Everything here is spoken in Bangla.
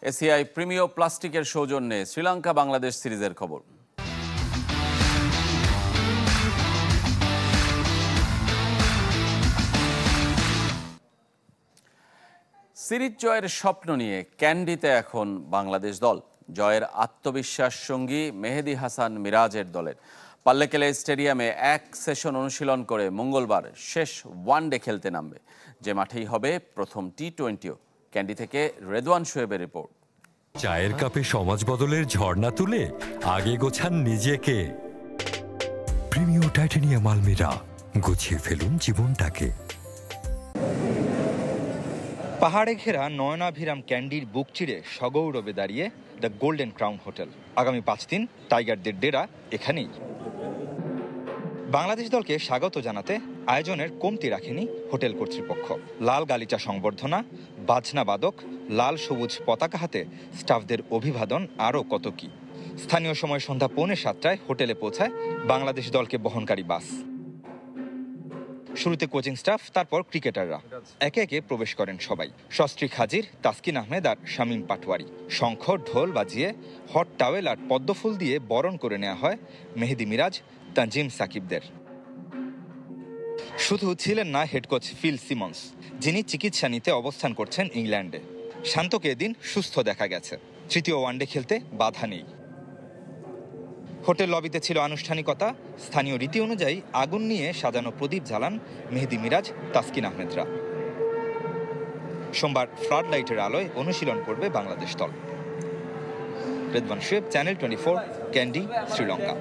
এসিআই প্রিমিয় প্লাস্টিকের সৌজন্যে শ্রীলঙ্কা বাংলাদেশ সিরিজের খবর। সিরিজ জয়ের স্বপ্ন নিয়ে ক্যান্ডিতে এখন বাংলাদেশ দল। জয়ের আত্মবিশ্বাস সঙ্গী মেহেদী হাসান মিরাজের দলের। পাল্লেকেলে স্টেডিয়ামে এক সেশন অনুশীলন করে মঙ্গলবার শেষ ওয়ানডে খেলতে নামবে, যে মাঠেই হবে প্রথম টি-20ও। ক্যান্ডি থেকে রেদওয়ান শোয়েবের রিপোর্ট। চায়ের কাপে সমাজ বদলের ঝর্ণা তুলে আগে গোছান নিজেকে। প্রিমিয় টাইটানিয়াম আলমিরা, গুছিয়ে ফেলুন জীবনটাকে। পাহাড়ে ঘেরা নয়নাভিরাম ক্যান্ডির বুক চিরে সগৌরবে দাঁড়িয়ে দ্য গোল্ডেন ক্রাউন হোটেল। আগামী 5 দিন টাইগারদের ডেরা এখানেই। বাংলাদেশ দলকে স্বাগত জানাতে আয়োজনের কমতি রাখেনি হোটেল কর্তৃপক্ষ। লাল গালিচা সংবর্ধনা, বাজনা বাদক, লাল সবুজ পতাকা হাতে স্টাফদের অভিবাদন, আরও কত কি। স্থানীয় সময় সন্ধ্যা 6:45 হোটেলে পৌঁছায় বাংলাদেশ দলকে বহনকারী বাস। শুরুতে কোচিং স্টাফ, তারপর ক্রিকেটাররা। একে একে প্রবেশ করেন সবাই। সস্ত্রীক হাজির তাসকিন আহমেদ আর শামীম পাটোয়ারি। শঙ্খ ঢোল বাজিয়ে, হট টাওয়েল আর পদ্মফুল দিয়ে বরণ করে নেওয়া হয় মেহেদী মিরাজ, তানজিম সাকিবদের। শুধু ছিলেন না হেড কোচ ফিল সিমন্স, যিনি চিকিৎসা নিতে অবস্থান করছেন ইংল্যান্ডে। শান্তকে এদিন সুস্থ দেখা গেছে। তৃতীয় ওয়ানডে খেলতে বাধা নেই। হোটেল লবিতে ছিল আনুষ্ঠানিকতা। স্থানীয় রীতি অনুযায়ী আগুন নিয়ে সাজানো প্রদীপ জ্বালান মেহেদী মিরাজ, তাসকিন আহমেদরা। সোমবার ফ্লাড লাইটের আলোয় অনুশীলন করবে বাংলাদেশ দল। Redwan Shoaib, channel 24, candy, Sri Lanka.